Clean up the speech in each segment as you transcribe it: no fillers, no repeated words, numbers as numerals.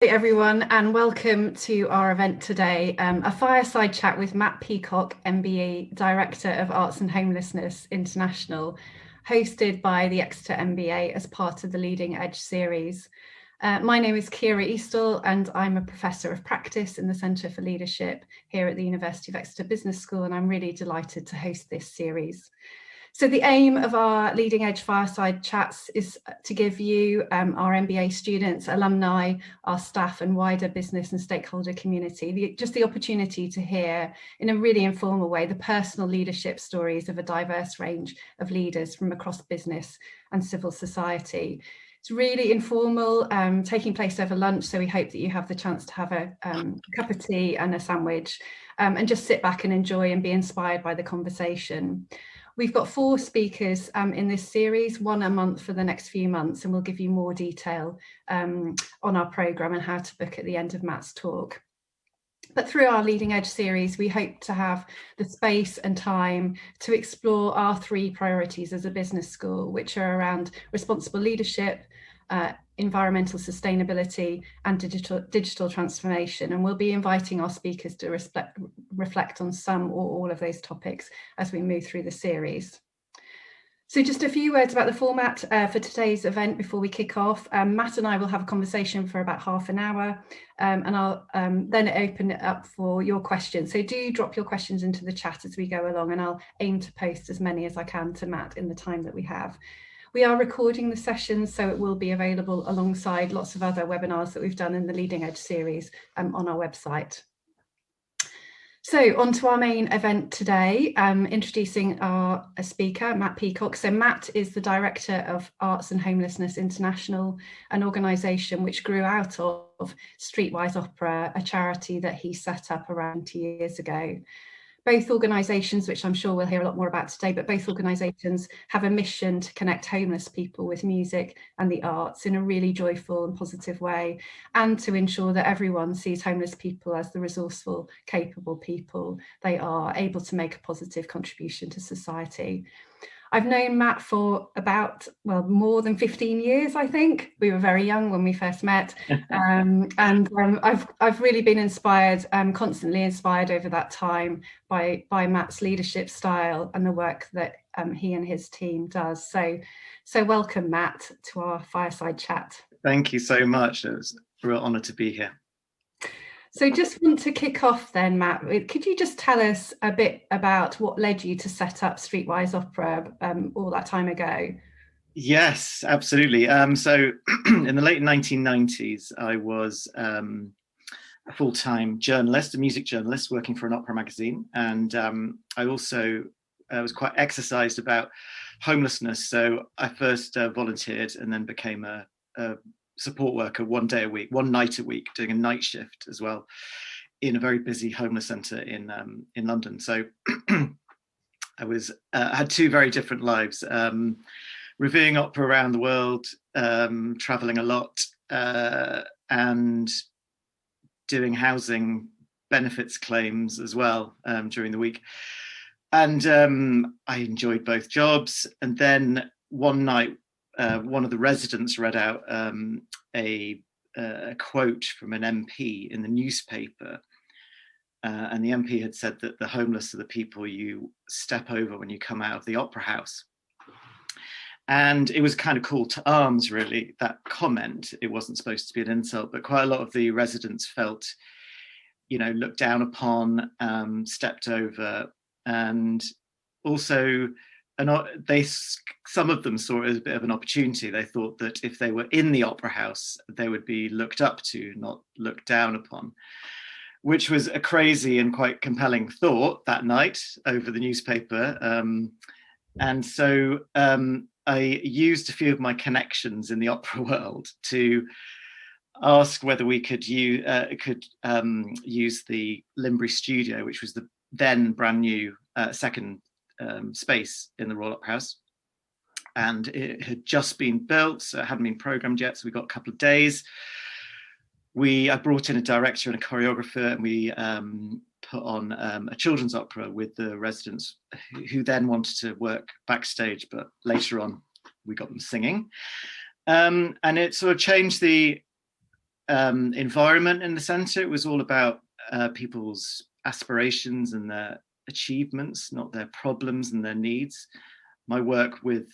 Hey everyone, and welcome to our event today, a fireside chat with Matt Peacock MBE, Director of Arts and Homelessness International, hosted by the Exeter MBA as part of the Leading Edge series. My name is Ciara Eastell and I'm a Professor of Practice in the Centre for Leadership here at the University of Exeter Business School, and I'm really delighted to host this series. So the aim of our Leading Edge Fireside Chats is to give you, our MBA students, alumni, our staff and wider business and stakeholder community, just the opportunity to hear in a really informal way the personal leadership stories of a diverse range of leaders from across business and civil society. It's really informal, taking place over lunch, so we hope that you have the chance to have a cup of tea and a sandwich and just sit back and enjoy and be inspired by the conversation. We've got 4 speakers in this series, 1 a month for the next few months, and we'll give you more detail on our programme and how to book at the end of Matt's talk. But through our Leading Edge series, we hope to have the space and time to explore our 3 priorities as a business school, which are around responsible leadership, environmental sustainability and digital transformation. And we'll be inviting our speakers to reflect on some or all of those topics as we move through the series. So just a few words about the format for today's event before we kick off. Matt and I will have a conversation for about half an hour and I'll then open it up for your questions. So do drop your questions into the chat as we go along, and I'll aim to post as many as I can to Matt in the time that we have. We are recording the sessions, so it will be available alongside lots of other webinars that we've done in the Leading Edge series on our website. So on to our main event today, introducing our speaker, Matt Peacock. So Matt is the Director of Arts and Homelessness International, an organisation which grew out of Streetwise Opera, a charity that he set up around 2 years ago. Both organisations, which I'm sure we'll hear a lot more about today, but both organisations have a mission to connect homeless people with music and the arts in a really joyful and positive way, and to ensure that everyone sees homeless people as the resourceful, capable people they are, able to make a positive contribution to society. I've known Matt for about, well, more than 15 years, I think. We were very young when we first met. I've really been inspired, constantly inspired over that time by Matt's leadership style and the work that he and his team does. So welcome, Matt, to our fireside chat. Thank you so much. It was a real honour to be here. So just want to kick off then, Matt, could you just tell us a bit about what led you to set up Streetwise Opera all that time ago? Yes, absolutely. So in the late 1990s, I was a full-time journalist, a music journalist working for an opera magazine. And I also was quite exercised about homelessness. So I first volunteered and then became a support worker 1 day a week, 1 night a week, doing a night shift as well in a very busy homeless centre in London. So I was had 2 very different lives, reviewing opera around the world, travelling a lot, and doing housing benefits claims as well during the week. And I enjoyed both jobs. And then one night, one of the residents read out a quote from an MP in the newspaper, and the MP had said that the homeless are the people you step over when you come out of the opera house. And it was kind of call to arms, really, that comment. It wasn't supposed to be an insult, but quite a lot of the residents felt, looked down upon, stepped over, and also some of them saw it as a bit of an opportunity. They thought that if they were in the opera house, they would be looked up to, not looked down upon, which was a crazy and quite compelling thought that night over the newspaper. And so I used a few of my connections in the opera world to ask whether we could use the Limbury studio, which was the then brand new second space in the Royal Opera House, and it had just been built, so it hadn't been programmed yet, so we got a couple of days. I brought in a director and a choreographer, and we put on a children's opera with the residents who then wanted to work backstage, but later on we got them singing, and it sort of changed the environment in the centre. It was all about people's aspirations and their achievements, not their problems and their needs. My work with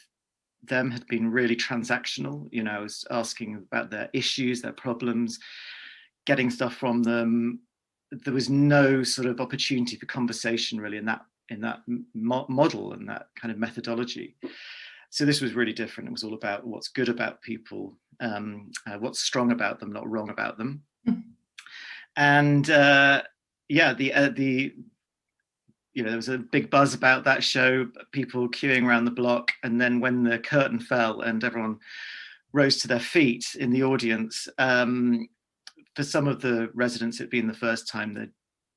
them had been really transactional. You know, I was asking about their issues, their problems, getting stuff from them. There was no sort of opportunity for conversation really in that model and that kind of methodology. So this was really different. It was all about what's good about people, what's strong about them, not wrong about them. And there was a big buzz about that show, people queuing around the block. And then when the curtain fell and everyone rose to their feet in the audience, for some of the residents, it'd been the first time they'd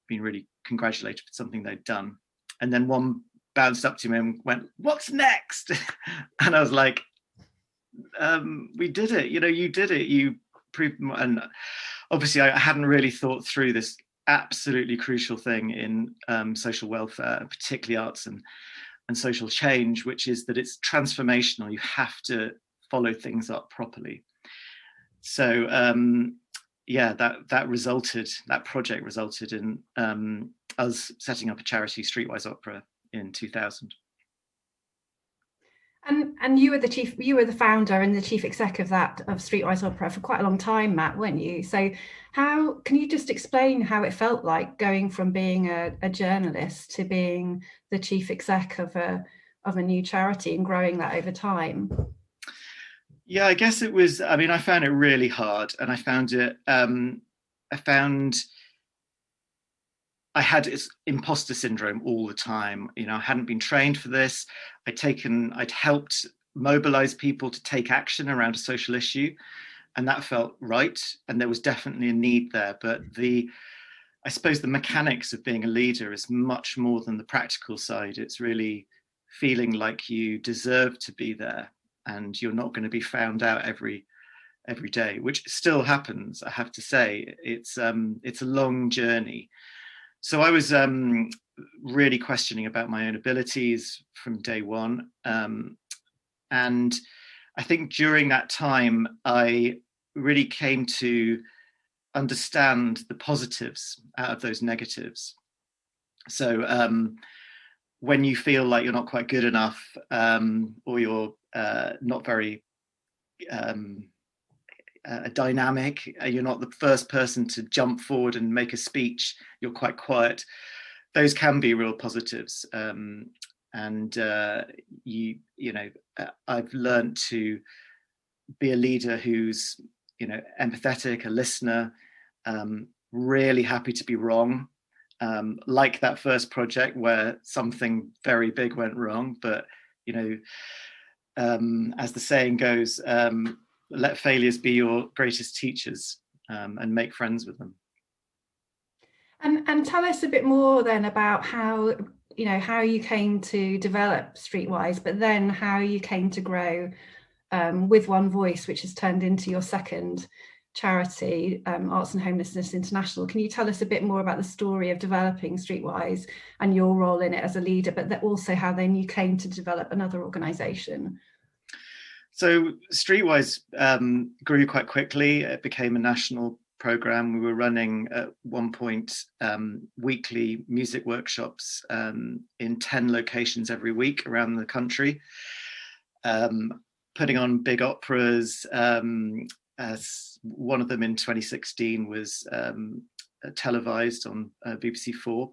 been really congratulated for something they'd done. And then one bounced up to me and went, "What's next?" And I was like, "We did it. You know, you did it. You proved." And obviously, I hadn't really thought through this absolutely crucial thing in social welfare, particularly arts and social change, which is that it's transformational. You have to follow things up properly. So that project resulted in us setting up a charity, Streetwise Opera, in 2000. And you were the founder and the chief exec of Streetwise Opera for quite a long time, Matt, weren't you? So how can you just explain how it felt like going from being a journalist to being the chief exec of a new charity and growing that over time? Yeah, I guess it was, I found it really hard, and I had imposter syndrome all the time. You know, I hadn't been trained for this. I'd helped mobilize people to take action around a social issue, and that felt right. And there was definitely a need there. But I suppose the mechanics of being a leader is much more than the practical side. It's really feeling like you deserve to be there and you're not going to be found out every day, which still happens, I have to say. It's a long journey. So I was really questioning about my own abilities from day one. And I think during that time, I really came to understand the positives out of those negatives. So when you feel like you're not quite good enough, or you're not very dynamic, you're not the first person to jump forward and make a speech, you're quite quiet, those can be real positives. I've learned to be a leader who's, empathetic, a listener, really happy to be wrong, like that first project where something very big went wrong, but as the saying goes, let failures be your greatest teachers, and make friends with them. And tell us a bit more then about how you came to develop Streetwise, but then how you came to grow with One Voice, which has turned into your second charity, Arts and Homelessness International. Can you tell us a bit more about the story of developing Streetwise and your role in it as a leader, but also how then you came to develop another organisation? So Streetwise grew quite quickly. It became a national program. We were running at one point weekly music workshops in 10 locations every week around the country, putting on big operas. As one of them in 2016 was televised on BBC 4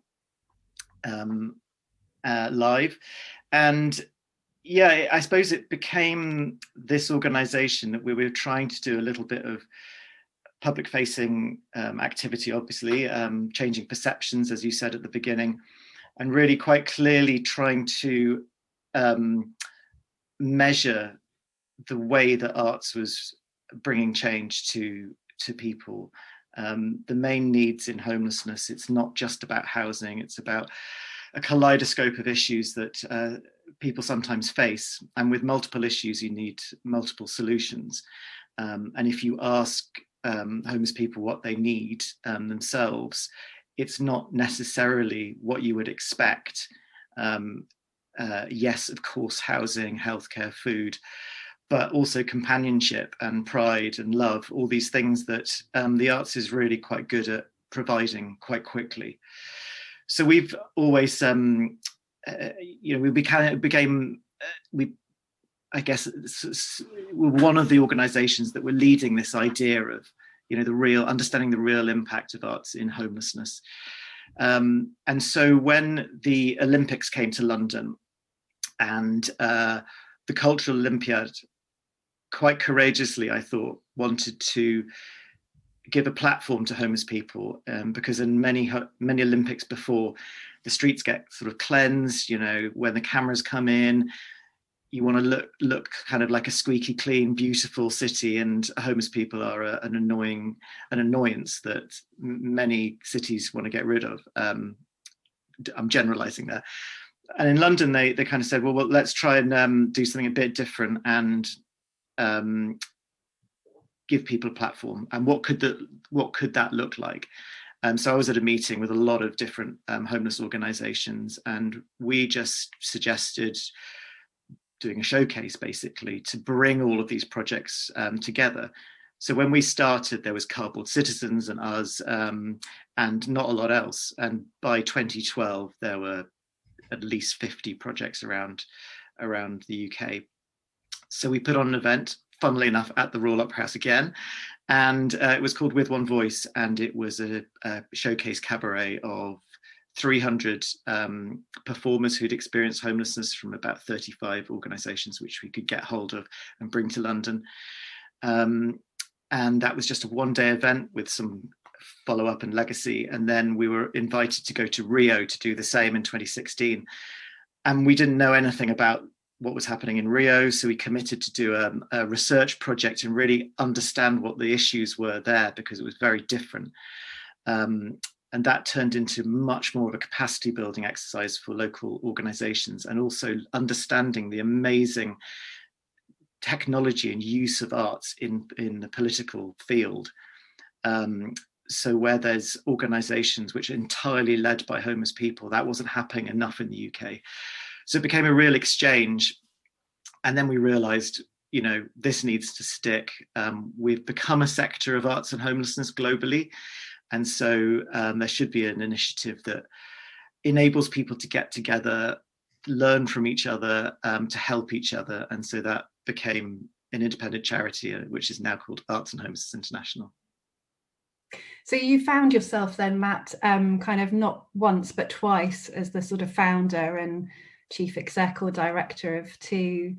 live. And yeah, I suppose it became this organisation that we were trying to do a little bit of public facing activity, obviously, changing perceptions, as you said at the beginning, and really quite clearly trying to measure the way that arts was bringing change to people. The main needs in homelessness, it's not just about housing, it's about a kaleidoscope of issues that people sometimes face, and with multiple issues you need multiple solutions, and if you ask homeless people what they need themselves, it's not necessarily what you would expect. Yes, of course, housing, healthcare, food, but also companionship and pride and love, all these things that the arts is really quite good at providing quite quickly. So we've always, I guess, one of the organisations that were leading this idea of, understanding the real impact of arts in homelessness. And so when the Olympics came to London, and the Cultural Olympiad, quite courageously, I thought, wanted to give a platform to homeless people, because in many Olympics before, the streets get sort of cleansed. When the cameras come in, you want to look kind of like a squeaky clean, beautiful city, and homeless people are an annoyance that many cities want to get rid of. I'm generalizing there. And in London, they kind of said, well, let's try and do something a bit different and give people a platform. And what could that look like? So I was at a meeting with a lot of different homeless organisations, and we just suggested doing a showcase, basically, to bring all of these projects together. So when we started, there was Cardboard Citizens and us, and not a lot else. And by 2012, there were at least 50 projects around the UK. So we put on an event, funnily enough, at the Royal Opera House again, and it was called With One Voice, and it was a showcase cabaret of 300 performers who'd experienced homelessness from about 35 organisations, which we could get hold of and bring to London. And that was just a one-day event with some follow-up and legacy. And then we were invited to go to Rio to do the same in 2016. And we didn't know anything about what was happening in Rio, so we committed to do a research project and really understand what the issues were there, because it was very different. And that turned into much more of a capacity building exercise for local organizations, and also understanding the amazing technology and use of arts in the political field. So where there's organizations which are entirely led by homeless people, that wasn't happening enough in the UK. So it became a real exchange. And then we realized, this needs to stick. We've become a sector of arts and homelessness globally. And so there should be an initiative that enables people to get together, learn from each other, to help each other. And so that became an independent charity, which is now called Arts and Homelessness International. So you found yourself then, Matt, kind of not once but twice as the sort of founder and chief exec or director of two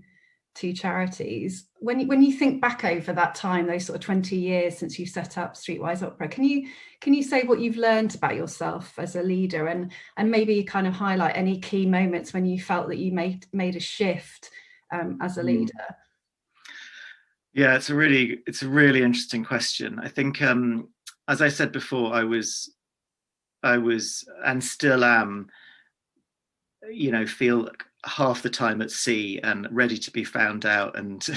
charities. When you think back over that time, those sort of 20 years since you set up Streetwise Opera, can you say what you've learned about yourself as a leader, and maybe kind of highlight any key moments when you felt that you made a shift as a leader? Yeah, it's a really interesting question. I think, as I said before, I was and still am, feel half the time at sea and ready to be found out. And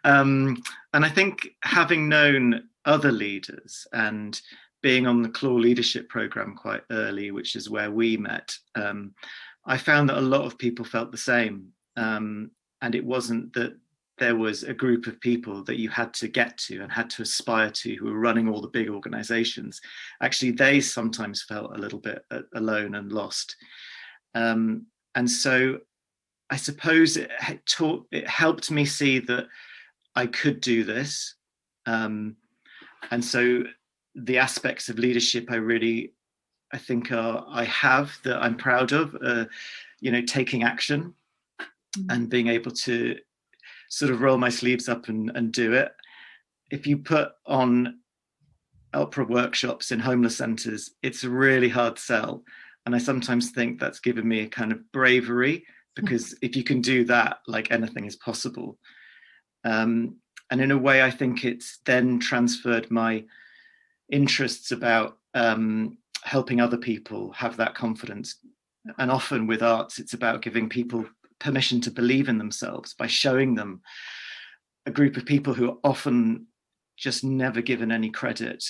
and I think, having known other leaders and being on the Claw Leadership Programme quite early, which is where we met, I found that a lot of people felt the same. And it wasn't that there was a group of people that you had to get to and had to aspire to who were running all the big organizations. Actually, they sometimes felt a little bit alone and lost. And so I suppose it helped me see that I could do this. And so the aspects of leadership I think I have, that I'm proud of, taking action and being able to sort of roll my sleeves up and do it. If you put on opera workshops in homeless centres, it's a really hard sell. And I sometimes think that's given me a kind of bravery, because if you can do that, like, anything is possible. And in a way, I think it's then transferred my interests about helping other people have that confidence. And often with arts, it's about giving people permission to believe in themselves by showing them a group of people who are often just never given any credit,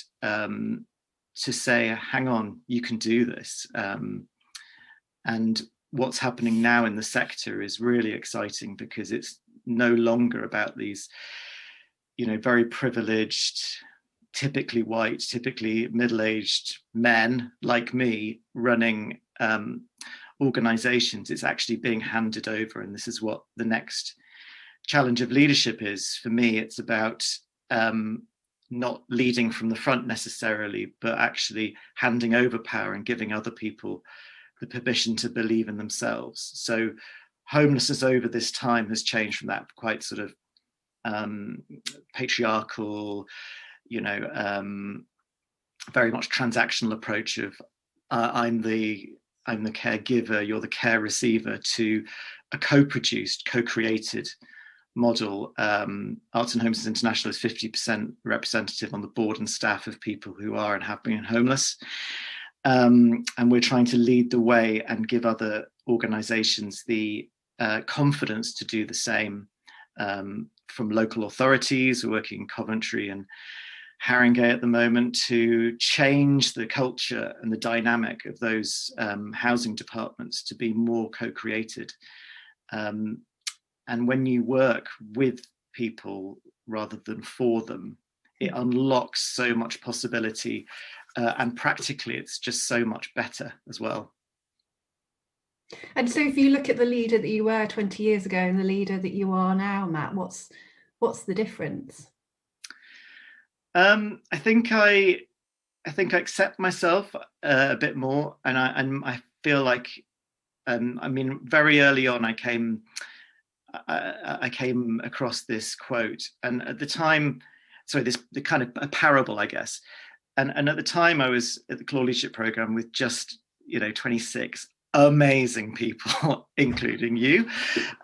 to say, hang on, you can do this. And what's happening now in the sector is really exciting, because it's no longer about these, very privileged, typically white, typically middle-aged men like me running organizations. It's actually being handed over, and this is what the next challenge of leadership is for me. It's about not leading from the front necessarily, but actually handing over power and giving other people the permission to believe in themselves. So homelessness over this time has changed from that quite sort of patriarchal, very much transactional approach of I'm the caregiver, you're the care receiver, to a co-produced, co-created model. Arts and Homelessness International is 50% representative on the board and staff of people who are and have been homeless. And we're trying to lead the way and give other organizations the confidence to do the same, from local authorities. We're working in Coventry and Haringey at the moment to change the culture and the dynamic of those housing departments to be more co-created. And when you work with people rather than for them, it unlocks so much possibility, and practically it's just so much better as well. And so if you look at the leader that you were 20 years ago and the leader that you are now, Matt, what's the difference? I think I accept myself a bit more, and I feel like, very early on I came across this quote, and at the time, the kind of a parable, I guess, and at the time I was at the Claw Leadership Program with just 26 amazing people, including you,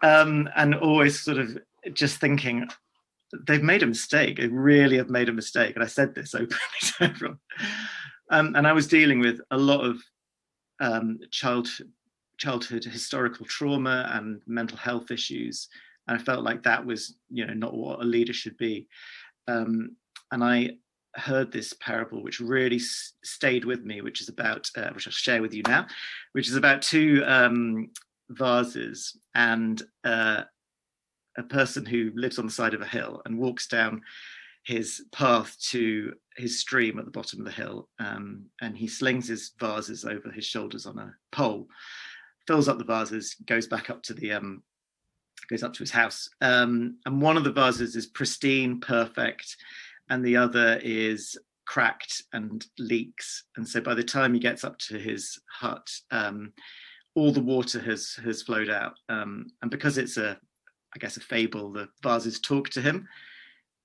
and always sort of just thinking, they've made a mistake. They really have made a mistake. And I said this openly to everyone. And I was dealing with a lot of childhood historical trauma and mental health issues. And I felt like that was, not what a leader should be. And I heard this parable, which really stayed with me, which is about, which I'll share with you now, which is about two vases and a person who lives on the side of a hill and walks down his path to his stream at the bottom of the hill, and he slings his vases over his shoulders on a pole, fills up the vases, goes back up to his house, and one of the vases is pristine, perfect, and the other is cracked and leaks. And so by the time he gets up to his hut, all the water has flowed out, and because it's a fable, the vases talk to him,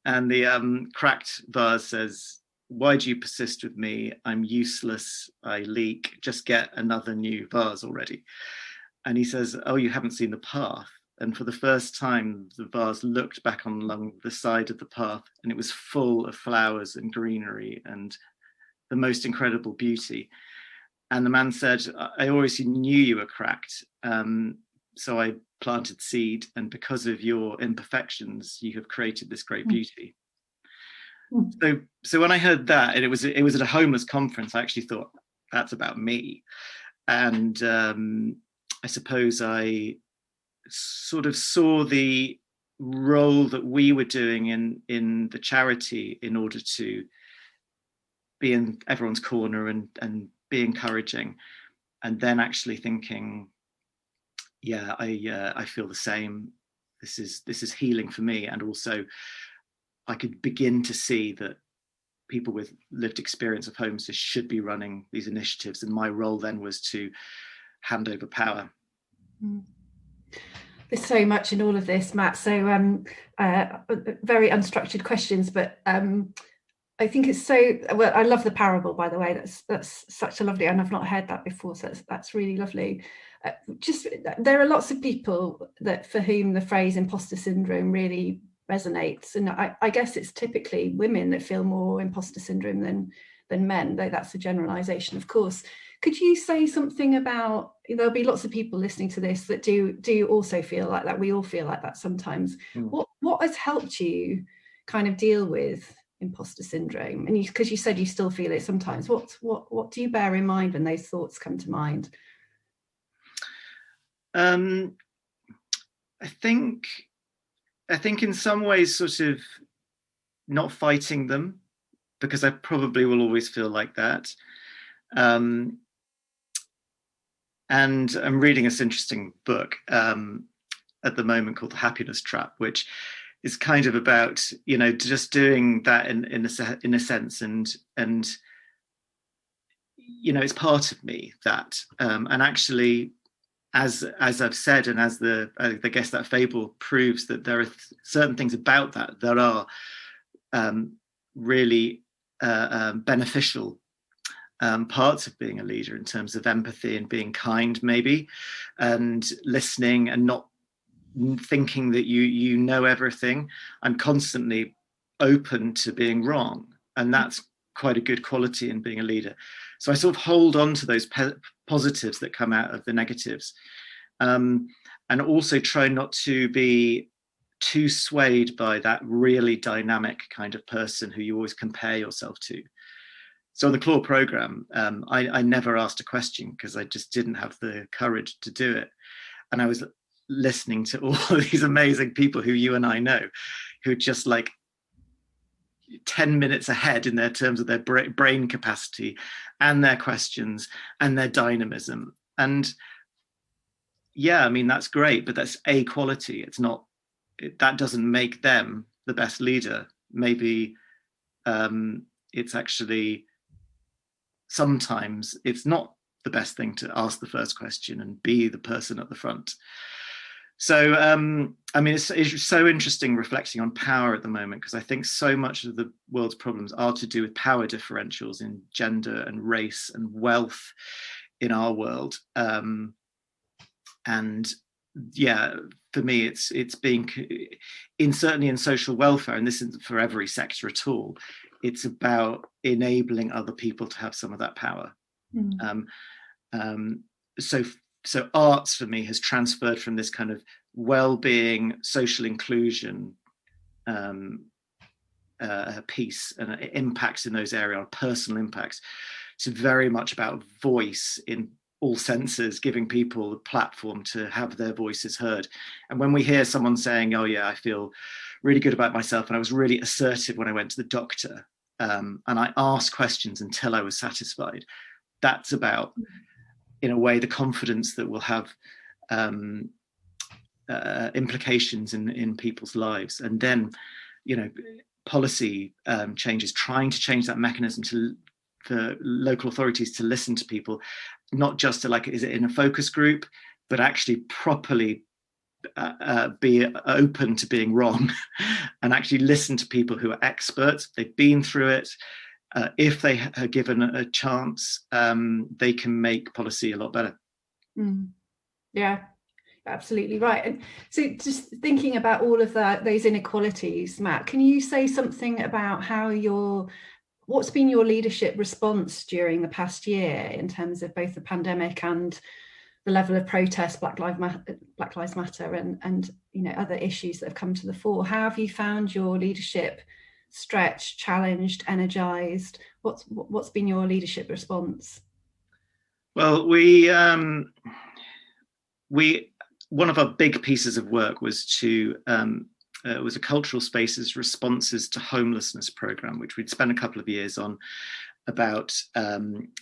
and the cracked vase says, "Why do you persist with me? I'm useless, I leak, just get another new vase already." And he says, "Oh, you haven't seen the path." And for the first time, the vase looked back along the side of the path, and it was full of flowers and greenery and the most incredible beauty. And the man said, "I always knew you were cracked, so I planted seed, and because of your imperfections, you have created this great beauty." So when I heard that, and it was at a homeless conference, I actually thought, that's about me. And I suppose I sort of saw the role that we were doing in the charity in order to be in everyone's corner and be encouraging, and then actually thinking, yeah, I feel the same. This is healing for me, and also I could begin to see that people with lived experience of homelessness should be running these initiatives, and my role then was to hand over power. There's so much in all of this, Matt. So very unstructured questions, but I think it's so well. I love the parable, by the way. That's such a lovely, and I've not heard that before, so that's really lovely. Just there are lots of people that for whom the phrase imposter syndrome really resonates, and I guess it's typically women that feel more imposter syndrome than men, though that's a generalization, of course. Could you say something about, there'll be lots of people listening to this that do also feel like that. We all feel like that sometimes. What has helped you kind of deal with imposter syndrome? And because you said you still feel it sometimes, what do you bear in mind when those thoughts come to mind? I think I think in some ways sort of not fighting them, because I probably will always feel like that. And I'm reading this interesting book at the moment called The Happiness Trap, which is kind of about, just doing that in a sense, and it's part of me that, and actually, as I've said, and as I guess that fable proves, that there are certain things about that are really beneficial parts of being a leader, in terms of empathy and being kind, maybe, and listening and not thinking that you know everything. I'm constantly open to being wrong, and that's quite a good quality in being a leader. So I sort of hold on to those positives that come out of the negatives, and also try not to be too swayed by that really dynamic kind of person who you always compare yourself to. So in the CLAW program, I never asked a question because I just didn't have the courage to do it. And I was listening to all of these amazing people who you and I know, who are just like 10 minutes ahead in their terms of their brain capacity and their questions and their dynamism. And yeah, I mean, that's great, but that's a quality. It's not, that doesn't make them the best leader. Maybe it's actually, sometimes it's not the best thing to ask the first question and be the person at the front. So, I mean, it's so interesting reflecting on power at the moment, because I think so much of the world's problems are to do with power differentials in gender and race and wealth in our world. And yeah, for me, it's being certainly in social welfare, and this isn't for every sector at all. It's about enabling other people to have some of that power. So arts for me has transferred from this kind of well-being, social inclusion piece and impacts in those areas, personal impacts, to very much about voice in all senses, giving people a platform to have their voices heard. And when we hear someone saying, oh yeah, I feel really good about myself, and I was really assertive when I went to the doctor, and I asked questions until I was satisfied, that's about, in a way, the confidence that will have implications in people's lives. And then, policy changes, trying to change that mechanism for local authorities to listen to people, not just to, like, is it in a focus group, but actually properly be open to being wrong and actually listen to people who are experts. They've been through it. If they are given a chance, they can make policy a lot better. Yeah, absolutely right. And so just thinking about all of those inequalities, Matt, can you say something about what's been your leadership response during the past year in terms of both the pandemic and the level of protest, Black Lives Matter, and other issues that have come to the fore? How have you found your leadership stretched, challenged, energized? What's been your leadership response? Well, one of our big pieces of work was was a cultural spaces responses to homelessness program, which we'd spent a couple of years on, about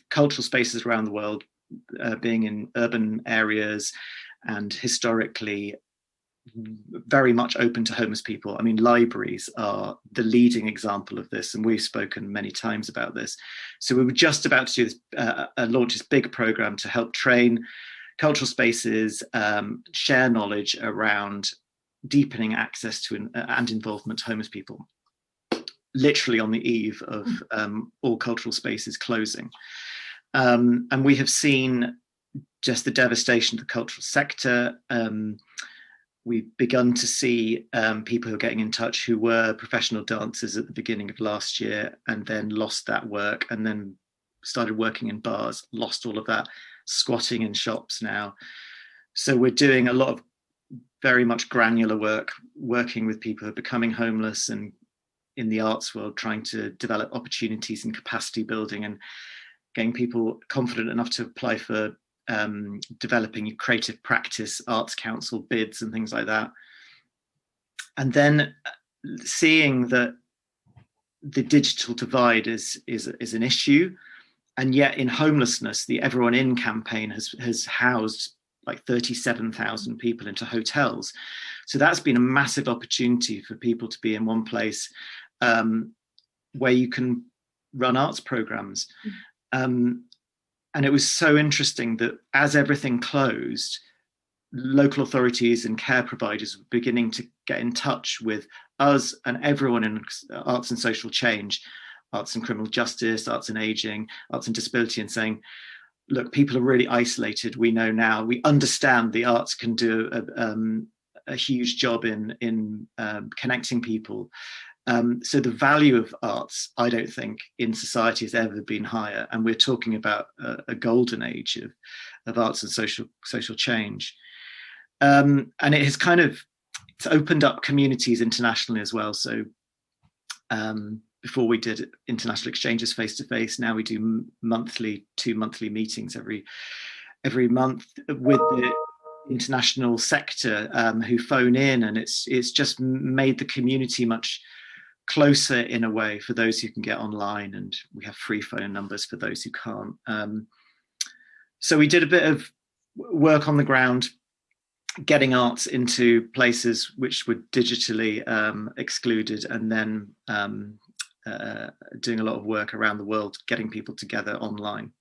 cultural spaces around the world being in urban areas and historically very much open to homeless people. I mean, libraries are the leading example of this, and we've spoken many times about this. So we were just about to do this, launch this big program to help train cultural spaces, share knowledge around deepening access to and involvement to homeless people, literally on the eve of all cultural spaces closing. And we have seen just the devastation of the cultural sector. We've begun to see people who are getting in touch who were professional dancers at the beginning of last year and then lost that work, and then started working in bars, lost all of that, squatting in shops now. So we're doing a lot of very much granular work, working with people who are becoming homeless and in the arts world, trying to develop opportunities and capacity building and getting people confident enough to apply for developing creative practice, arts council bids and things like that. And then seeing that the digital divide is an issue, and yet in homelessness, the Everyone In campaign has housed like 37,000 people into hotels. So that's been a massive opportunity for people to be in one place where you can run arts programs. And it was so interesting that as everything closed, local authorities and care providers were beginning to get in touch with us and everyone in arts and social change, arts and criminal justice, arts and aging, arts and disability, and saying, look, people are really isolated. We know now, we understand the arts can do a huge job in connecting people. So the value of arts, I don't think, in society has ever been higher. And we're talking about a golden age of arts and social change. And it has it's opened up communities internationally as well. So before we did international exchanges face to face, now we do two monthly meetings every month with the international sector who phone in, and it's just made the community much closer in a way for those who can get online, and we have free phone numbers for those who can't. So we did a bit of work on the ground, getting arts into places which were digitally excluded, and then doing a lot of work around the world, getting people together online.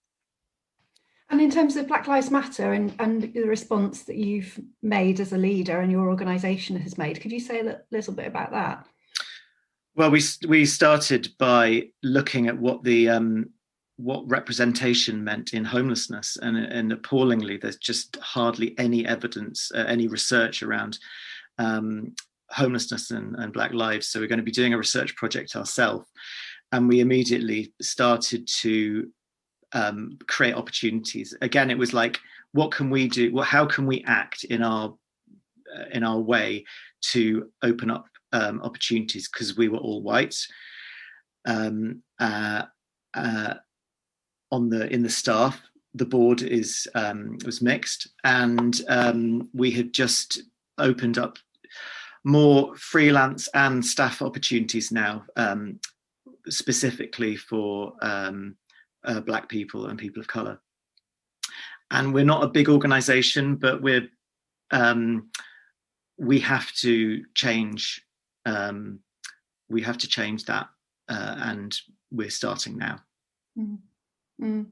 And in terms of Black Lives Matter and the response that you've made as a leader and your organisation has made, could you say a little bit about that? Well, we started by looking at what representation meant in homelessness, and appallingly, there's just hardly any evidence, any research around homelessness and Black lives. So we're going to be doing a research project ourselves, and we immediately started to create opportunities. Again, it was like, what can we do? Well, how can we act in our way to open up opportunities? Because we were all white. In the staff, the board was mixed, and we had just opened up more freelance and staff opportunities now, specifically for Black people and people of colour. And we're not a big organisation, but we have to change. We have to change that, and we're starting now. Mm. Mm.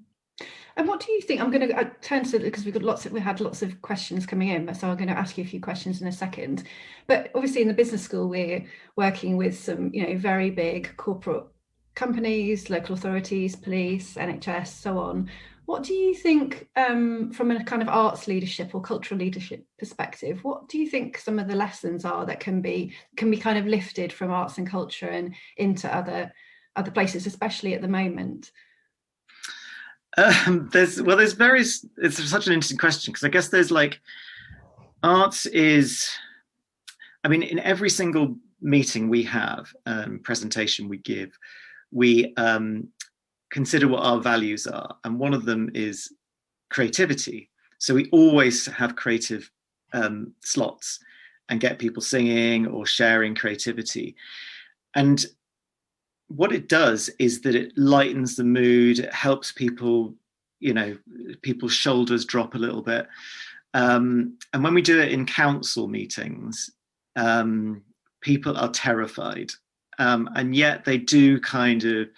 And what do you think? I'm going to turn to, because we had lots of questions coming in, so I'm going to ask you a few questions in a second. But obviously, in the business school, we're working with some, very big corporate companies, local authorities, police, NHS, so on. What do you think, from a kind of arts leadership or cultural leadership perspective, what do you think some of the lessons are that can be kind of lifted from arts and culture and into other places, especially at the moment? There's various. It's such an interesting question, because I guess there's arts is. I mean, in every single meeting we have, presentation we give, we consider what our values are, and one of them is creativity. So we always have creative slots and get people singing or sharing creativity, and what it does is that it lightens the mood. It helps people, people's shoulders drop a little bit. And when we do it in council meetings, people are terrified. And yet they do kind of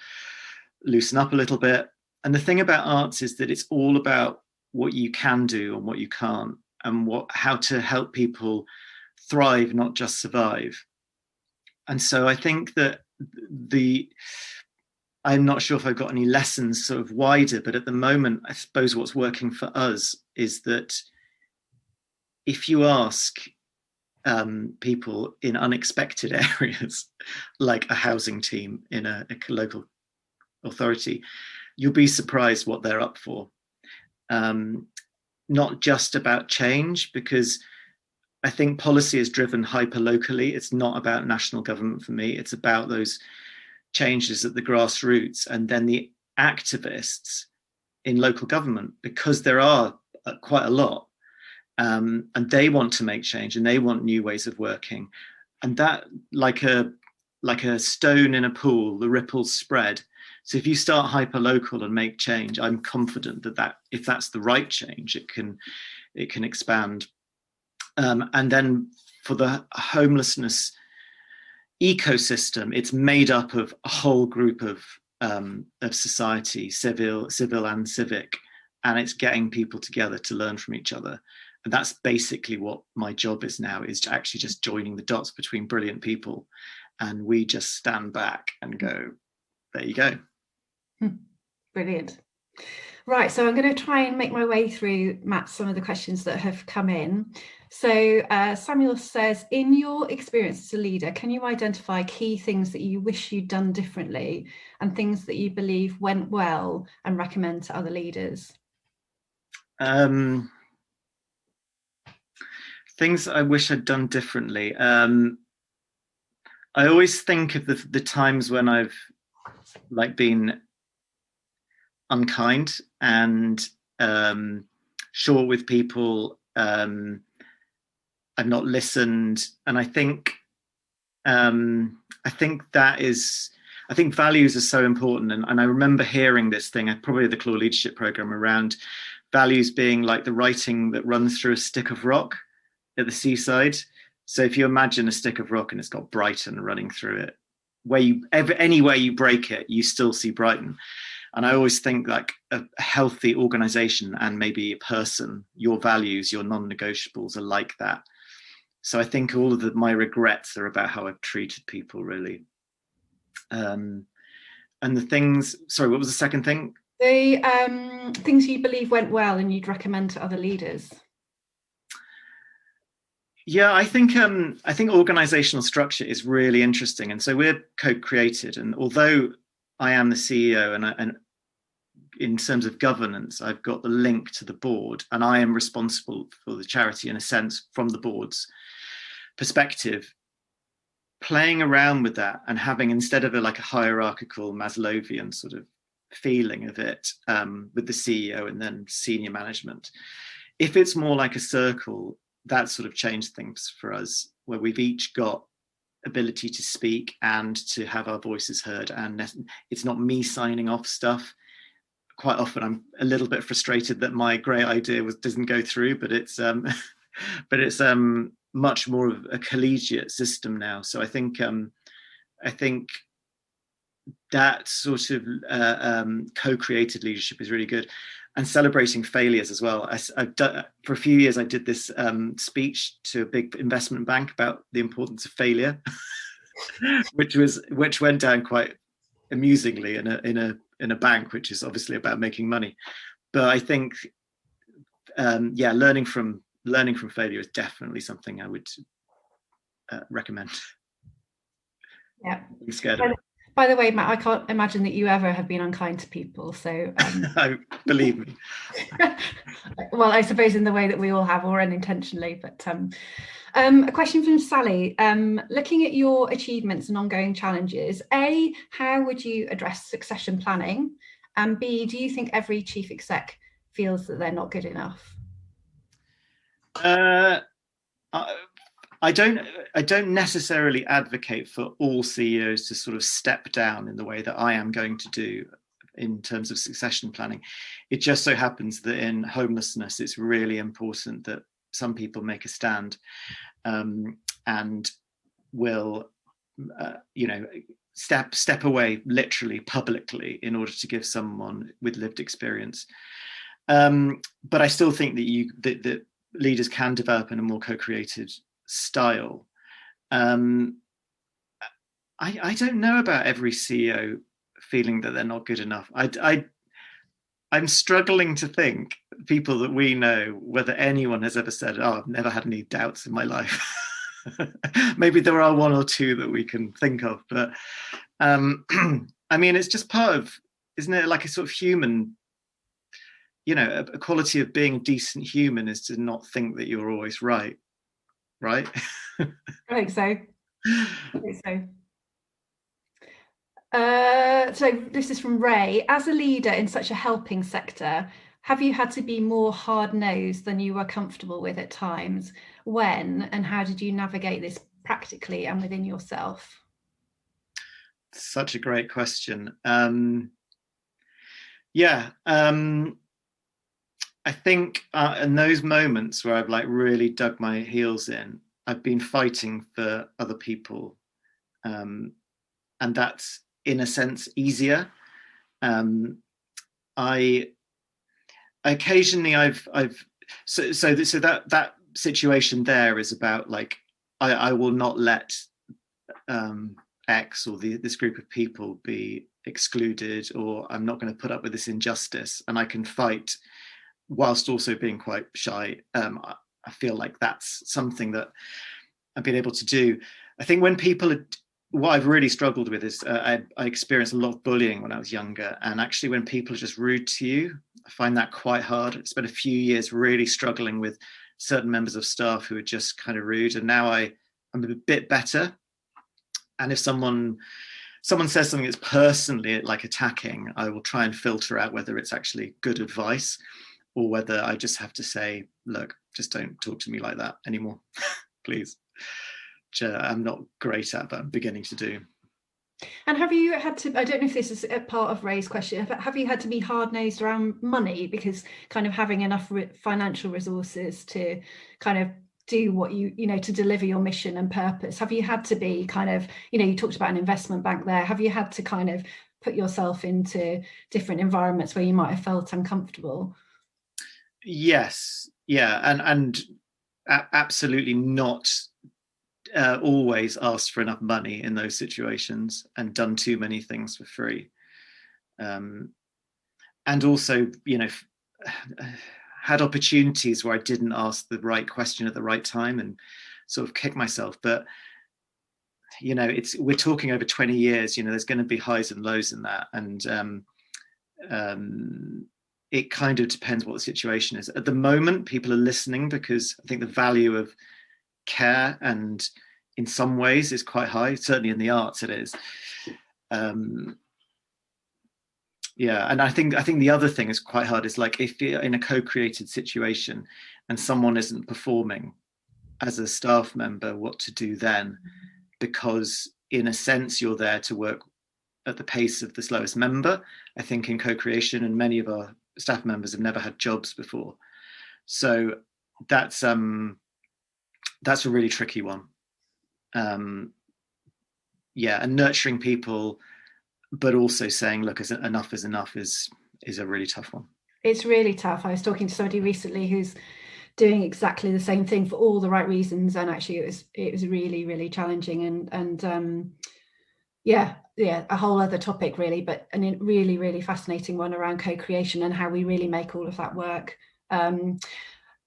loosen up a little bit. And the thing about arts is that it's all about what you can do and what you can't, and how to help people thrive, not just survive. And so I think that I'm not sure if I've got any lessons sort of wider, but at the moment, I suppose what's working for us is that if you ask people in unexpected areas, like a housing team in a local authority, you'll be surprised what they're up for. Not just about change, because I think policy is driven hyper locally. It's not about national government for me. It's about those changes at the grassroots, and then the activists in local government, because there are quite a lot, and they want to make change and they want new ways of working. that, like a stone in a pool, the ripples spread. So if you start hyper local and make change, I'm confident that if that's the right change, it can expand. And then for the homelessness ecosystem, it's made up of a whole group of society, civil and civic, and it's getting people together to learn from each other. And that's basically what my job is now, is actually just joining the dots between brilliant people, and we just stand back and go, there you go. Brilliant. Right, so I'm going to try and make my way through, Matt, some of the questions that have come in. So Samuel says, in your experience as a leader, can you identify key things that you wish you'd done differently and things that you believe went well and recommend to other leaders? Things I wish I'd done differently. I always think of the times when I've been unkind and short with people. I've not listened, and I think values are so important. And I remember hearing this thing, probably the Claw Leadership Program, around values being like the writing that runs through a stick of rock at the seaside. So if you imagine a stick of rock and it's got Brighton running through it, anywhere you break it, you still see Brighton. And I always think like a healthy organization and maybe a person, your values, your non-negotiables are like that. So I think all of my regrets are about how I've treated people, really. And the things, sorry, what was the second thing? The things you believe went well and you'd recommend to other leaders. Yeah, I think organizational structure is really interesting. And so we're co-created. And although I am the CEO and in terms of governance, I've got the link to the board, and I am responsible for the charity in a sense from the board's perspective. Playing around with that and having, instead of a hierarchical Maslowian sort of feeling of it with the CEO and then senior management, if it's more like a circle, that sort of changed things for us, where we've each got ability to speak and to have our voices heard, and it's not me signing off stuff. Quite often I'm a little bit frustrated that my great idea doesn't go through, but it's much more of a collegiate system now. So I think that sort of co-created leadership is really good, and celebrating failures as well. I've done, for a few years, I did this speech to a big investment bank about the importance of failure, which went down quite amusingly in a bank, which is obviously about making money. But I think, learning from failure is definitely something I would recommend. Yeah, I'm scared of it. By the way, Matt, I can't imagine that you ever have been unkind to people. So believe me. Well, I suppose in the way that we all have, or unintentionally. But a question from Sally. Looking at your achievements and ongoing challenges, A, how would you address succession planning? And B, do you think every chief exec feels that they're not good enough? I don't necessarily advocate for all CEOs to sort of step down in the way that I am going to do in terms of succession planning. It just so happens that in homelessness, it's really important that some people make a stand and will, step away literally publicly in order to give someone with lived experience. But I still think that leaders can develop in a more co-created style. I don't know about every CEO feeling that they're not good enough. I'm struggling to think, people that we know, whether anyone has ever said, "Oh, I've never had any doubts in my life." Maybe there are one or two that we can think of, but I mean, it's just part of, isn't it, like a sort of human, a quality of being a decent human is to not think that you're always right. Right? I think so. So this is from Ray. As a leader in such a helping sector, have you had to be more hard-nosed than you were comfortable with at times? When and how did you navigate this practically and within yourself? Such a great question. I think in those moments where I've like really dug my heels in, I've been fighting for other people, and that's in a sense easier. I occasionally I've so that situation there is about like I will not let X or this group of people be excluded, or I'm not going to put up with this injustice, and I can fight whilst also being quite shy. I feel like that's something that I've been able to do. I think when people are, what I've really struggled with is I experienced a lot of bullying when I was younger, and actually when people are just rude to you, I find that quite hard. I spent a few years really struggling with certain members of staff who are just kind of rude, and now I'm a bit better. And if someone says something that's personally like attacking, I will try and filter out whether it's actually good advice or whether I just have to say, look, just don't talk to me like that anymore, please. Which I'm not great at, but I'm beginning to do. And have you had to, I don't know if this is a part of Ray's question, have you had to be hard-nosed around money, because kind of having enough financial resources to kind of do what you know, to deliver your mission and purpose, have you had to be kind of, you know, you talked about an investment bank there, have you had to kind of put yourself into different environments where you might have felt uncomfortable? Yes, yeah, and absolutely not always asked for enough money in those situations and done too many things for free. And also, you know, had opportunities where I didn't ask the right question at the right time and sort of kick myself. But, you know, we're talking over 20 years, you know, there's going to be highs and lows in that. And it kind of depends what the situation is. At the moment, people are listening because I think the value of care and in some ways is quite high. Certainly in the arts it is. Yeah, and I think the other thing is quite hard is like if you're in a co-created situation and someone isn't performing, as a staff member, what to do then, because in a sense you're there to work at the pace of the slowest member. I think in co-creation, and many of our staff members have never had jobs before, so that's a really tricky one. Yeah, and nurturing people, but also saying, look, enough is enough is a really tough one. It's really tough. I was talking to somebody recently who's doing exactly the same thing for all the right reasons, and actually it was really, really challenging, and yeah, a whole other topic really, but a really, really fascinating one around co-creation and how we really make all of that work.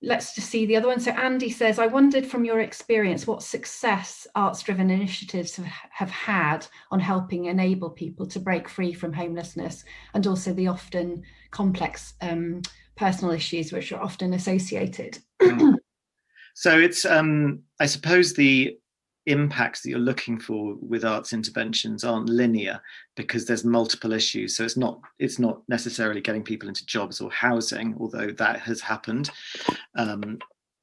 Let's just see the other one. So Andy says, I wondered from your experience what success arts-driven initiatives have had on helping enable people to break free from homelessness, and also the often complex personal issues which are often associated. So it's, I suppose the impacts that you're looking for with arts interventions aren't linear because there's multiple issues. So it's not necessarily getting people into jobs or housing, although that has happened,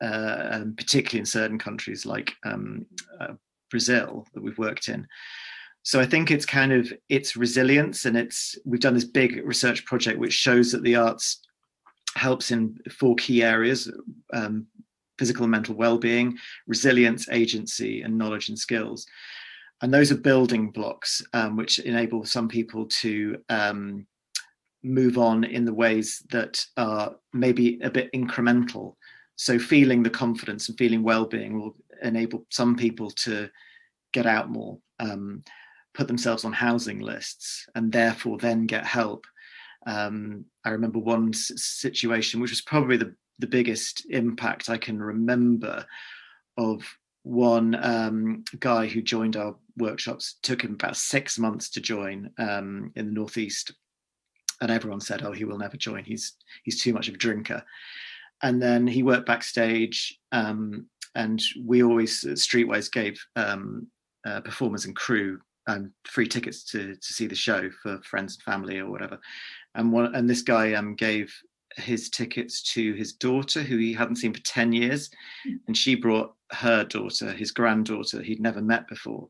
particularly in certain countries like Brazil that we've worked in. So I think it's resilience, and we've done this big research project which shows that the arts helps in 4 key areas: physical and mental well-being, resilience, agency, and knowledge and skills. And those are building blocks which enable some people to move on in the ways that are maybe a bit incremental. So feeling the confidence and feeling well-being will enable some people to get out more, put themselves on housing lists, and therefore then get help. I remember one situation, which was probably the biggest impact I can remember, of one guy who joined our workshops. Took him about 6 months to join in the Northeast, and everyone said, oh, he will never join, he's too much of a drinker. And then he worked backstage, and we always Streetways gave performers and crew free tickets to see the show for friends and family or whatever. And this guy gave his tickets to his daughter, who he hadn't seen for 10 years. And she brought her daughter, his granddaughter, he'd never met before.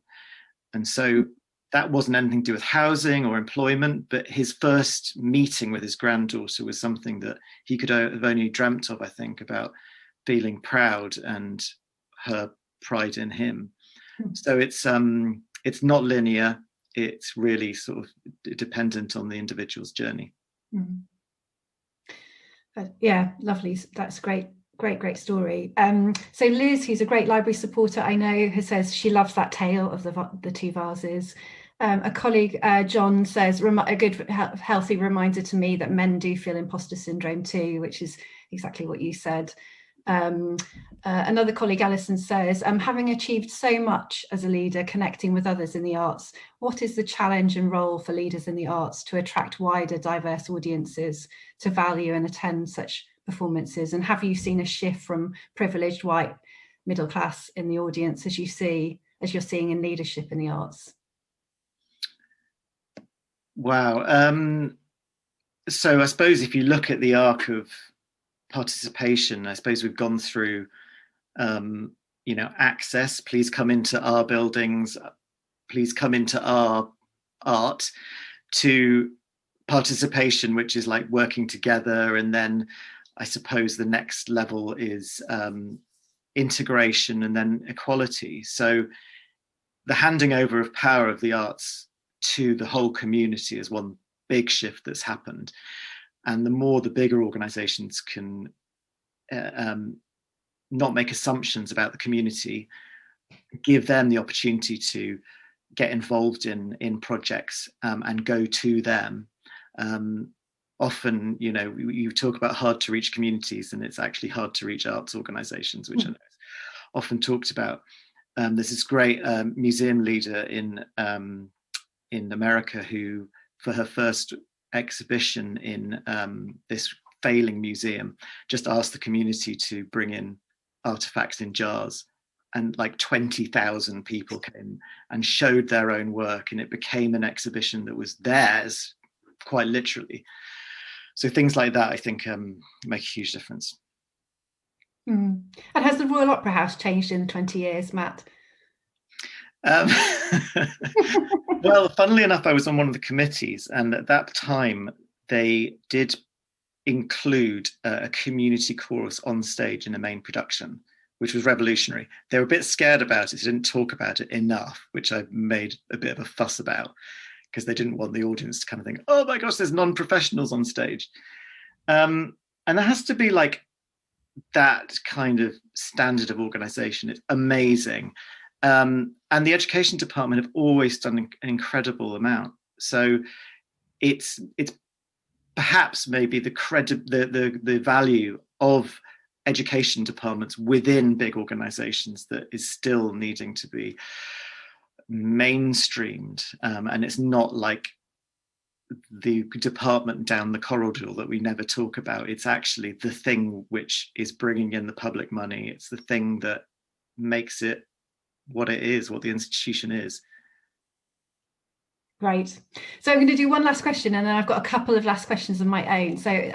And so that wasn't anything to do with housing or employment, but his first meeting with his granddaughter was something that he could have only dreamt of, I think, about feeling proud and her pride in him. So it's not linear. It's really sort of dependent on the individual's journey. Yeah, lovely. That's great story. So Liz, who's a great library supporter I know, has says she loves that tale of the two vases. A colleague, John, says a good healthy reminder to me that men do feel imposter syndrome too, which is exactly what you said. Another colleague, Alison, says, having achieved so much as a leader connecting with others in the arts, what is the challenge and role for leaders in the arts to attract wider diverse audiences to value and attend such performances? And have you seen a shift from privileged white middle class in the audience as you're seeing in leadership in the arts? Wow. So I suppose if you look at the arc of participation, I suppose we've gone through access, please come into our buildings, please come into our art, to participation, which is like working together. And then I suppose the next level is integration and then equality. So the handing over of power of the arts to the whole community is one big shift that's happened. And the more the bigger organizations can not make assumptions about the community, give them the opportunity to get involved in projects and go to them. Often, you talk about hard to reach communities, and it's actually hard to reach arts organizations, which I know is often talked about. There's this great museum leader in America who, for her first exhibition in this failing museum, just asked the community to bring in artifacts in jars, and like 20,000 people came and showed their own work, and it became an exhibition that was theirs, quite literally. So things like that, I think, make a huge difference. And has the Royal Opera House changed in 20 years, Matt? Well, funnily enough, I was on one of the committees, and at that time they did include a community chorus on stage in the main production, which was revolutionary. They were a bit scared about it. They didn't talk about it enough, which I made a bit of a fuss about, because they didn't want the audience to kind of think, oh my gosh, there's non-professionals on stage. And there has to be like that kind of standard of organization. It's amazing. And the education department have always done an incredible amount. So it's perhaps maybe the value of education departments within big organizations that is still needing to be mainstreamed. And it's not like the department down the corridor that we never talk about. It's actually the thing which is bringing in the public money. It's the thing that makes it what it is, what the institution is. Great. So I'm going to do one last question, and then I've got a couple of last questions of my own. So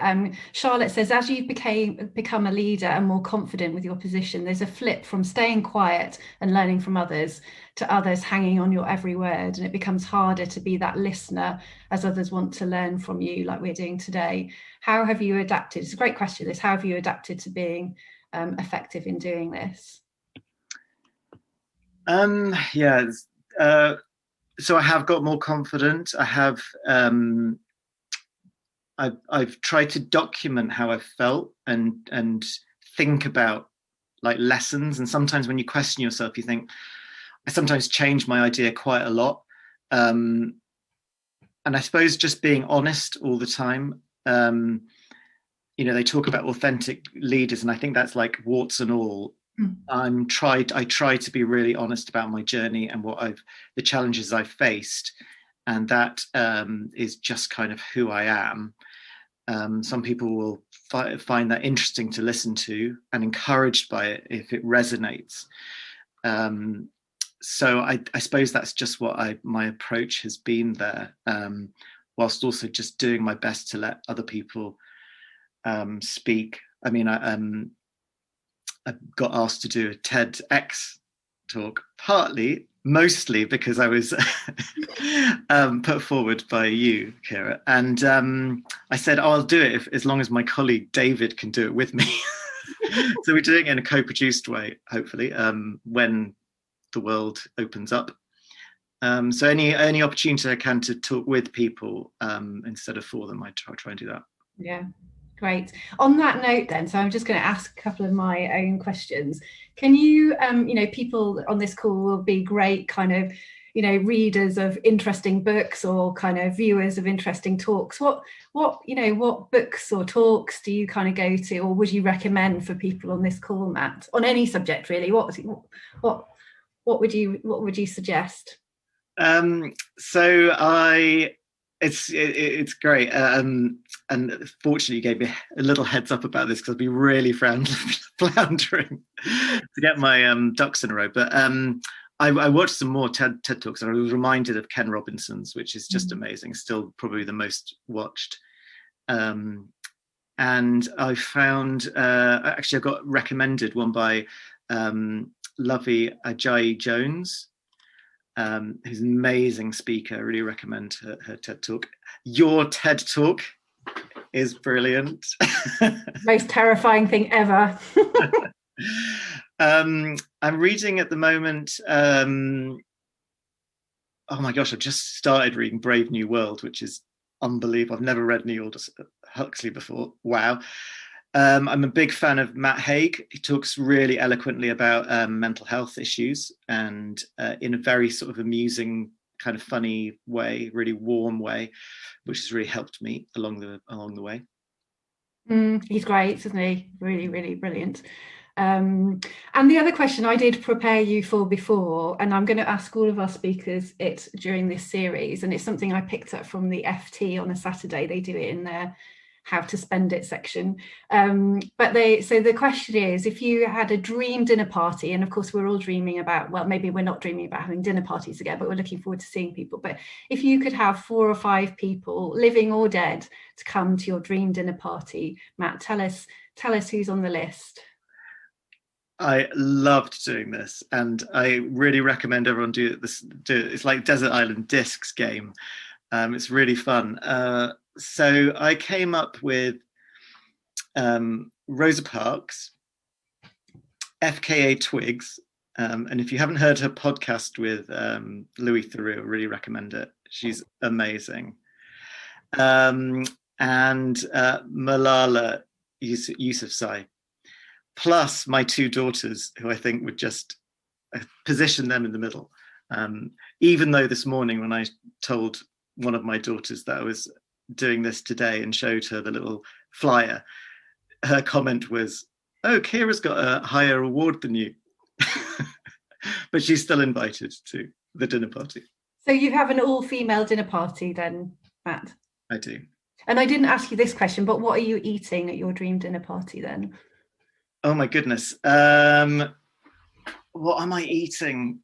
Charlotte says, as you become a leader and more confident with your position, there's a flip from staying quiet and learning from others to others hanging on your every word, and it becomes harder to be that listener as others want to learn from you, like we're doing today. How have you adapted? It's a great question, this. How have you adapted to being effective in doing this? So I have got more confident. I have, I've tried to document how I've felt and think about like lessons. And sometimes when you question yourself, you think, I sometimes change my idea quite a lot. And I suppose just being honest all the time. They talk about authentic leaders, and I think that's like warts and all. I try to be really honest about my journey and the challenges I've faced, and that is just kind of who I am. Some people will find that interesting to listen to and encouraged by it if it resonates. So I suppose that's just what my approach has been there, whilst also just doing my best to let other people speak. I mean, I got asked to do a TEDx talk, mostly because I was put forward by you, Ciara. And I said, I'll do it as long as my colleague David can do it with me. So we're doing it in a co-produced way, hopefully, when the world opens up. So any opportunity I can to talk with people instead of for them, I try and do that. Yeah, great. On that note then, so I'm just going to ask a couple of my own questions. Can you, people on this call will be great kind of, readers of interesting books or kind of viewers of interesting talks. What books or talks do you kind of go to, or would you recommend for people on this call, Matt, on any subject really? What would you suggest? It's great, and fortunately you gave me a little heads up about this because I'd be really floundering to get my ducks in a row. But I watched some more TED Talks, and I was reminded of Ken Robinson's, which is just amazing, still probably the most watched. And I found, actually I got recommended one by Lovey Ajayi Jones, who's an amazing speaker. I really recommend her TED Talk. Your TED Talk is brilliant. Most terrifying thing ever. I'm reading at the moment, oh my gosh, I've just started reading Brave New World, which is unbelievable. I've never read Neil Huxley before. Wow. I'm a big fan of Matt Haig. He talks really eloquently about mental health issues, and in a very sort of amusing, kind of funny way, really warm way, which has really helped me along the way. He's great, isn't he? Really, really brilliant. And the other question I did prepare you for before, and I'm going to ask all of our speakers it during this series, and it's something I picked up from the FT on a Saturday. They do it in their How to Spend It section. So the question is, if you had a dream dinner party, and of course we're all dreaming about, well, maybe we're not dreaming about having dinner parties again, but we're looking forward to seeing people. But if you could have 4 or 5 people, living or dead, to come to your dream dinner party, Matt, tell us who's on the list. I loved doing this, and I really recommend everyone do it. It's like Desert Island Discs game. It's really fun. So I came up with Rosa Parks, FKA Twigs, and if you haven't heard her podcast with Louis Theroux, I really recommend it. She's amazing. And Malala Yousafzai, plus my 2 daughters, who I think would just position them in the middle. Even though this morning when I told one of my daughters that I was doing this today and showed her the little flyer, her comment was, "Oh, Ciara's got a higher award than you." But she's still invited to the dinner party. So you have an all-female dinner party then, Matt? I do. And I didn't ask you this question, but what are you eating at your dream dinner party then? Oh my goodness. What am I eating?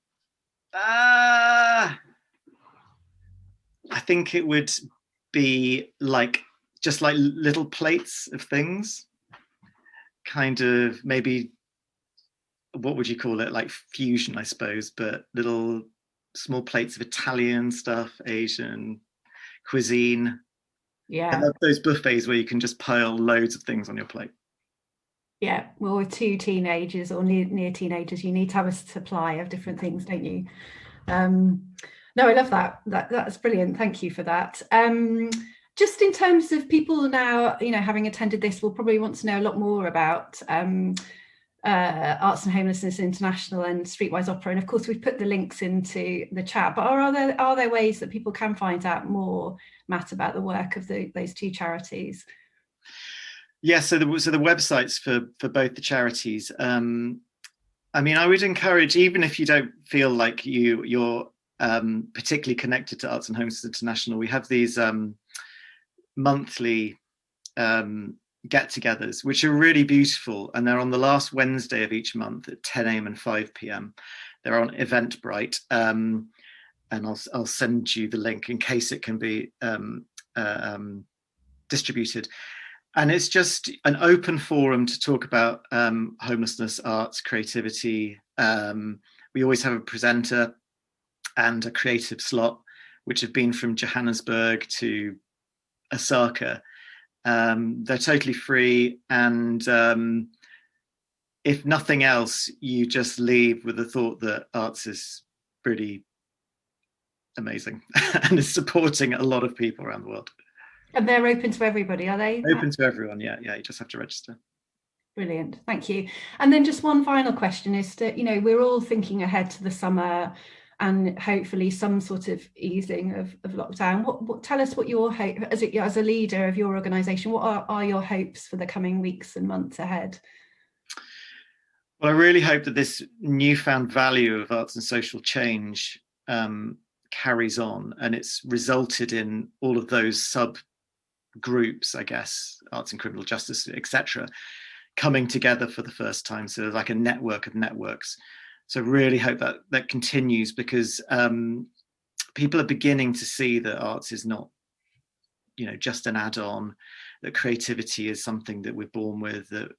I think it would be just like little plates of things, kind of maybe, what would you call it? Like fusion, I suppose, but little small plates of Italian stuff, Asian cuisine. Yeah. I love those buffets where you can just pile loads of things on your plate. Yeah, well, with 2 teenagers or near teenagers, you need to have a supply of different things, don't you? No, I love that. That's brilliant. Thank you for that. Just in terms of people now, having attended this, will probably want to know a lot more about Arts and Homelessness International and Streetwise Opera, and of course we've put the links into the chat. But are there ways that people can find out more, Matt, about the work of those 2 charities? Yeah, so the websites for both the charities. I mean, I would encourage, even if you don't feel like you're particularly connected to Arts and Homelessness International, we have these monthly get-togethers, which are really beautiful, and they're on the last Wednesday of each month at 10 a.m. and 5 p.m. They're on Eventbrite, and I'll send you the link in case it can be distributed. And it's just an open forum to talk about homelessness, arts, creativity. We always have a presenter and a creative slot, which have been from Johannesburg to Osaka. They're totally free, and if nothing else, you just leave with the thought that arts is pretty amazing and is supporting a lot of people around the world. And they're open to everybody, are they? Open to everyone, yeah. You just have to register. Brilliant, thank you. And then just one final question is that, you know, we're all thinking ahead to the summer and hopefully some sort of easing of lockdown. What tell us what your hope, as a leader of your organisation, what are your hopes for the coming weeks and months ahead? Well, I really hope that this newfound value of arts and social change carries on, and it's resulted in all of those subgroups, I guess, arts and criminal justice, etc., coming together for the first time. So like a network of networks. So really hope that that continues, because people are beginning to see that arts is not, you know, just an add-on, that creativity is something that we're born with, that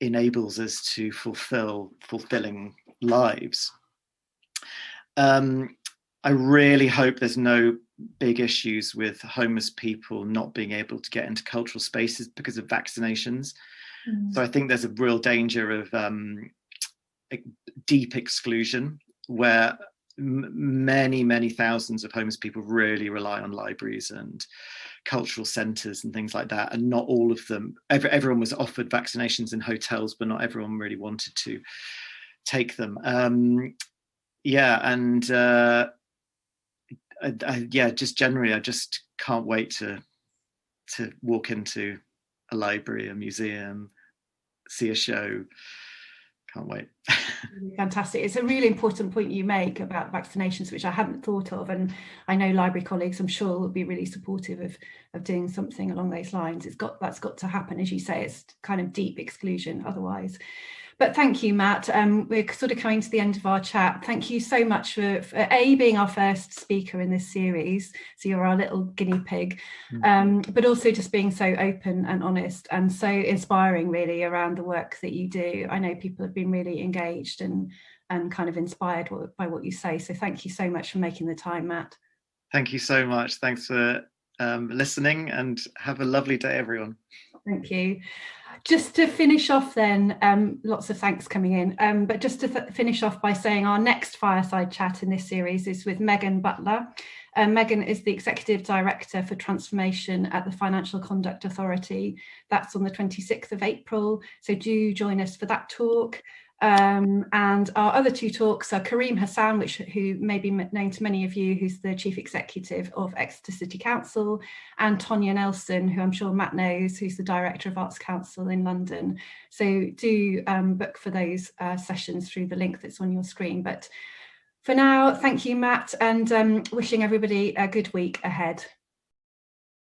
enables us to fulfilling lives. I really hope there's no big issues with homeless people not being able to get into cultural spaces because of vaccinations. So I think there's a real danger of deep exclusion, where many thousands of homeless people really rely on libraries and cultural centres and things like that, and not all of them. Everyone was offered vaccinations in hotels, but not everyone really wanted to take them. Just generally, I just can't wait to walk into a library, a museum, see a show. Can't wait. Fantastic. It's a really important point you make about vaccinations, which I hadn't thought of, and I know library colleagues, I'm sure, will be really supportive of doing something along those lines. That's got to happen, as you say. It's kind of deep exclusion otherwise. But thank you, Matt. We're sort of coming to the end of our chat. Thank you so much for being our first speaker in this series. So you're our little guinea pig, but also just being so open and honest and so inspiring, really, around the work that you do. I know people have been really engaged and kind of inspired by what you say. So thank you so much for making the time, Matt. Thank you so much. Thanks for listening, and have a lovely day, everyone. Thank you. Just to finish off then, lots of thanks coming in, but just to finish off by saying our next fireside chat in this series is with Megan Butler. Megan is the Executive Director for Transformation at the Financial Conduct Authority. That's on the 26th of April, so do join us for that talk. And our other two talks are Kareem Hassan, who may be known to many of you, who's the Chief Executive of Exeter City Council, and Tonya Nelson, who I'm sure Matt knows, who's the Director of Arts Council in London. So do book for those sessions through the link that's on your screen. But for now, thank you, Matt, and wishing everybody a good week ahead.